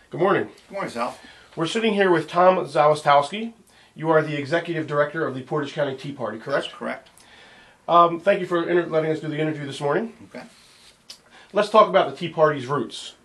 Good morning. Good morning, Sal. We're sitting here with Tom Zawistowski. You are the Executive Director of the Portage County Tea Party, correct? That's correct. Thank you for letting us do the interview this morning. Okay. Let's talk about the Tea Party's roots.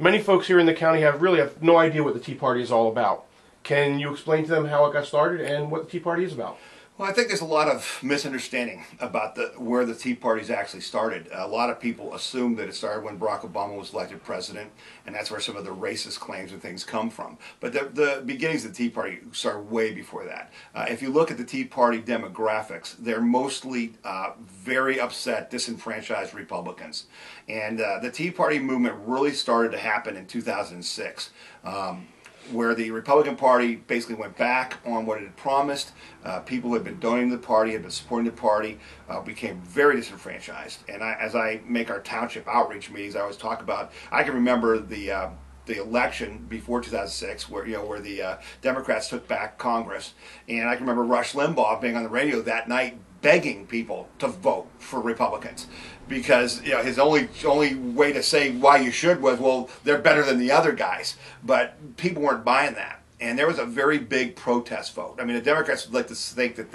Many folks here in the county really have no idea what the Tea Party is all about. Can you explain to them how it got started and what the Tea Party is about? Well, I think there's a lot of misunderstanding about where the Tea Party's actually started. A lot of people assume that it started when Barack Obama was elected president, and that's where some of the racist claims and things come from. But the beginnings of the Tea Party started way before that. If you look at the Tea Party demographics, they're mostly very upset, disenfranchised Republicans. And the Tea Party movement really started to happen in 2006. Where the Republican Party basically went back on what it had promised. People who had been donating to the party, had been supporting the party, became very disenfranchised. And as I make our township outreach meetings, I always talk about, I can remember the election before 2006 where the Democrats took back Congress. And I can remember Rush Limbaugh being on the radio that night begging people to vote for Republicans, because his only way to say why you should was, well, they're better than the other guys. But people weren't buying that, and there was a very big protest vote. I mean, the Democrats would like to think that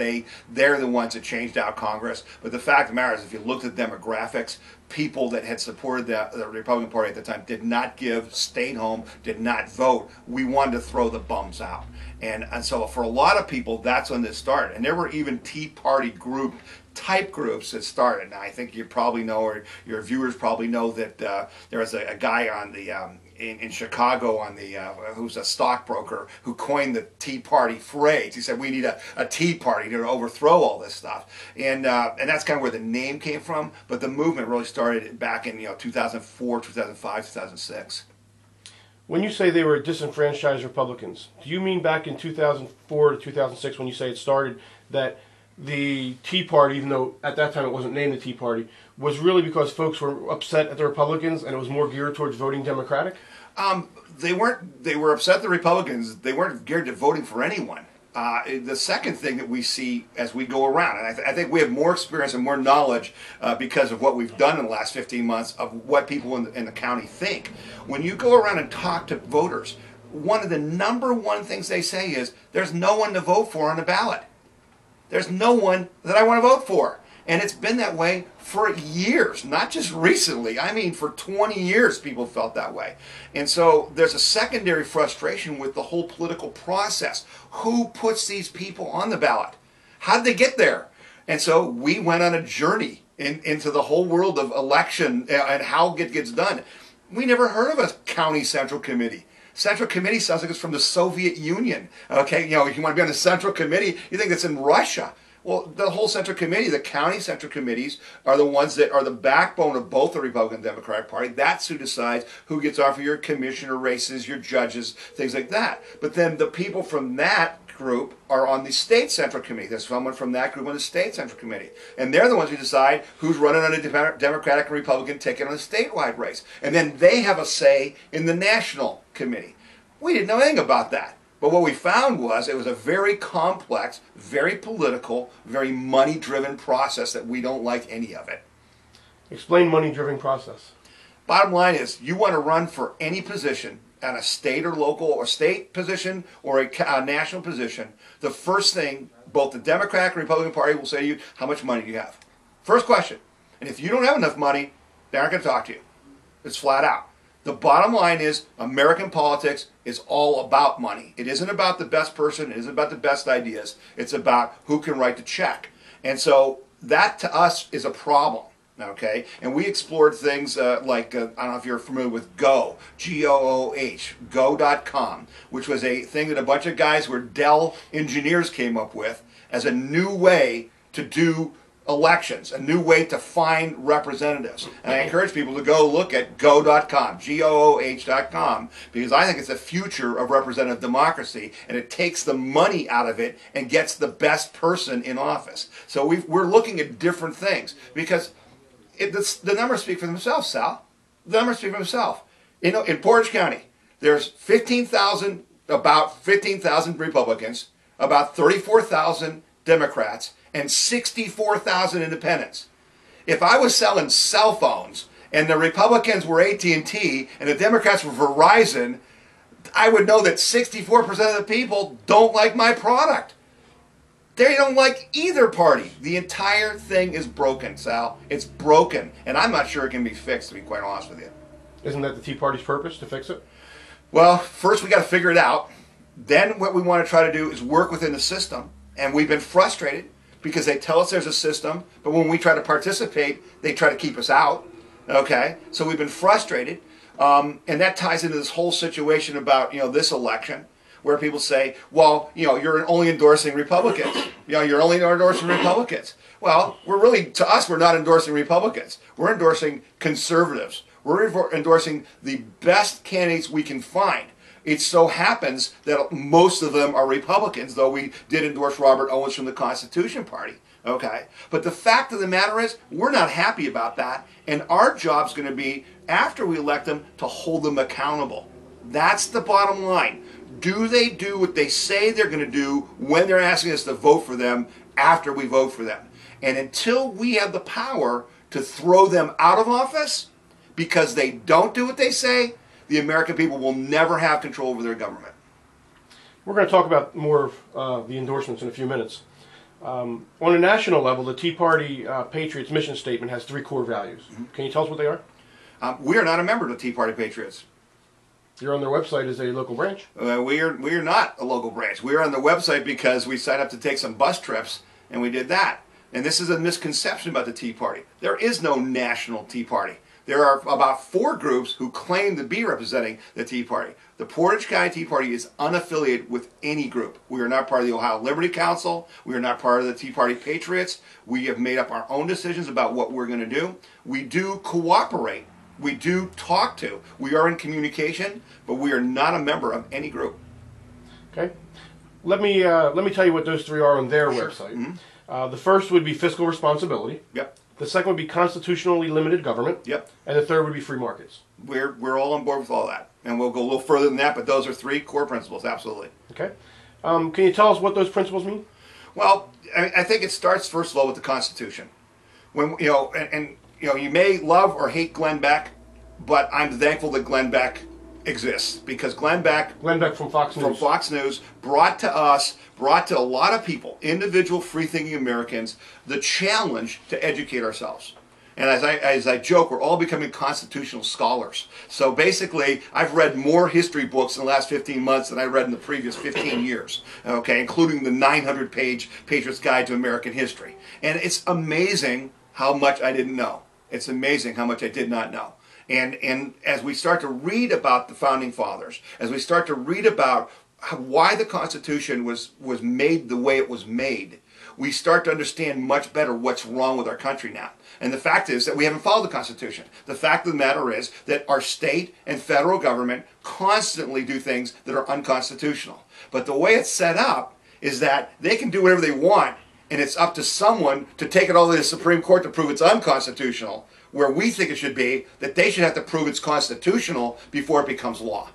they're the ones that changed out Congress, but the fact of the matter is, if you looked at demographics, people that had supported the Republican Party at the time did not give, stayed home, did not vote. We wanted to throw the bums out. And so for a lot of people, that's when this started. And there were even Tea Party type groups that started. Now, I think you probably know, or your viewers probably know, that there was a guy on the in Chicago who's a stockbroker who coined the Tea Party phrase. He said, we need a Tea Party to overthrow all this stuff. And that's kind of where the name came from. But the movement really started back in 2004, 2005, 2006. When you say they were disenfranchised Republicans, do you mean back in 2004 to 2006 when you say it started, that the Tea Party, even though at that time it wasn't named the Tea Party, was really because folks were upset at the Republicans and it was more geared towards voting Democratic? They were upset at the Republicans. They weren't geared to voting for anyone. The second thing that we see as we go around, and I think we have more experience and more knowledge because of what we've done in the last 15 months of what people in the county think. When you go around and talk to voters, one of the number one things they say is, there's no one to vote for on the ballot. There's no one that I want to vote for. And it's been that way for years, not just recently. I mean, for 20 years people felt that way. And so there's a secondary frustration with the whole political process. Who puts these people on the ballot? How did they get there? And so we went on a journey into the whole world of election and how it gets done. We never heard of a county central committee. Central committee sounds like it's from the Soviet Union. Okay, if you want to be on the central committee, you think it's in Russia. Well, the whole central committee, the county central committees, are the ones that are the backbone of both the Republican and Democratic Party. That's who decides who gets on for your commissioner races, your judges, things like that. But then the people from that group are on the state central committee. There's someone from that group on the state central committee. And they're the ones who decide who's running on a Democratic and Republican ticket on a statewide race. And then they have a say in the national committee. We didn't know anything about that. But what we found was it was a very complex, very political, very money-driven process that we don't like any of it. Explain money-driven process. Bottom line is, you want to run for any position, on a state or local or state position or a national position, the first thing both the Democratic and Republican Party will say to you, how much money do you have? First question. And if you don't have enough money, they aren't going to talk to you. It's flat out. The bottom line is, American politics is all about money. It isn't about the best person. It isn't about the best ideas. It's about who can write the check. And so that, to us, is a problem. Okay? And we explored things like, I don't know if you're familiar with Go, G-O-O-H, Go.com, which was a thing that a bunch of guys who were Dell engineers came up with as a new way to do elections, a new way to find representatives. And I encourage people to go look at go.com, G-O-O-H.com, because I think it's the future of representative democracy, and it takes the money out of it and gets the best person in office. So we're looking at different things, because the numbers speak for themselves, Sal. The numbers speak for themselves. In Portage County, there's about 15,000 Republicans, about 34,000 Democrats, and 64,000 independents. If I was selling cell phones and the Republicans were AT&T and the Democrats were Verizon, I would know that 64% of the people don't like my product. They don't like either party. The entire thing is broken, Sal. It's broken. And I'm not sure it can be fixed, to be quite honest with you. Isn't that the Tea Party's purpose, to fix it? Well, first we got to figure it out. Then what we want to try to do is work within the system. And we've been frustrated because they tell us there's a system, but when we try to participate, they try to keep us out. Okay? So we've been frustrated. And that ties into this whole situation about, this election, where people say, well, you're only endorsing Republicans. You're only endorsing Republicans. Well, to us, we're not endorsing Republicans. We're endorsing conservatives. We're endorsing the best candidates we can find. It so happens that most of them are Republicans, though we did endorse Robert Owens from the Constitution Party. Okay? But the fact of the matter is, we're not happy about that, and our job's going to be, after we elect them, to hold them accountable. That's the bottom line. Do they do what they say they're going to do when they're asking us to vote for them after we vote for them? And until we have the power to throw them out of office because they don't do what they say, the American people will never have control over their government. We're going to talk about more of the endorsements in a few minutes. On a national level, the Tea Party Patriots mission statement has 3 core values. Mm-hmm. Can you tell us what they are? We are not a member of the Tea Party Patriots. You're on their website as a local branch? We are not a local branch. We are on the website because we signed up to take some bus trips, and we did that. And this is a misconception about the Tea Party. There is no national Tea Party. There are about 4 groups who claim to be representing the Tea Party. The Portage County Tea Party is unaffiliated with any group. We are not part of the Ohio Liberty Council. We are not part of the Tea Party Patriots. We have made up our own decisions about what we're going to do. We do cooperate. We do talk to. We are in communication, but we are not a member of any group. Okay. Let me tell you what those 3 are on their website. Mm-hmm. The first would be fiscal responsibility. Yep. The second would be constitutionally limited government. Yep. And the third would be free markets. We're all on board with all that. And we'll go a little further than that, but those are 3 core principles, absolutely. Okay. Can you tell us what those principles mean? Well, I think it starts, first of all, with the Constitution. When you may love or hate Glenn Beck, but I'm thankful that Glenn Beck exists, because Glenn Beck from Fox News brought to a lot of people, individual free-thinking Americans, the challenge to educate ourselves. And as I joke, we're all becoming constitutional scholars. So basically, I've read more history books in the last 15 months than I read in the previous 15 years, okay, including the 900-page Patriot's Guide to American History. And it's amazing how much I didn't know. It's amazing how much I did not know. And as we start to read about the Founding Fathers, as we start to read about why the Constitution was made the way it was made, we start to understand much better what's wrong with our country now. And the fact is that we haven't followed the Constitution. The fact of the matter is that our state and federal government constantly do things that are unconstitutional. But the way it's set up is that they can do whatever they want, and it's up to someone to take it all to the Supreme Court to prove it's unconstitutional, where we think it should be that they should have to prove it's constitutional before it becomes law.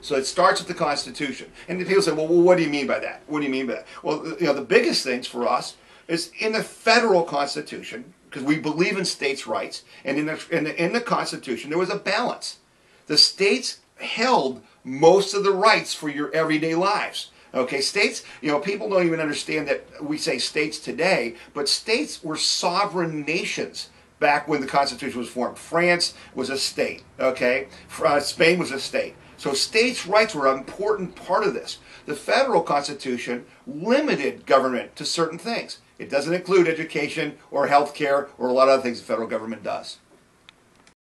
So it starts with the Constitution. And people say, well, what do you mean by that? What do you mean by that? Well, the biggest things for us is in the federal Constitution, because we believe in states' rights, and in the Constitution there was a balance. The states held most of the rights for your everyday lives. Okay, states, people don't even understand that we say states today, but states were sovereign nations back when the Constitution was formed. France was a state, okay? Spain was a state. So states' rights were an important part of this. The federal Constitution limited government to certain things. It doesn't include education or health care or a lot of other things the federal government does.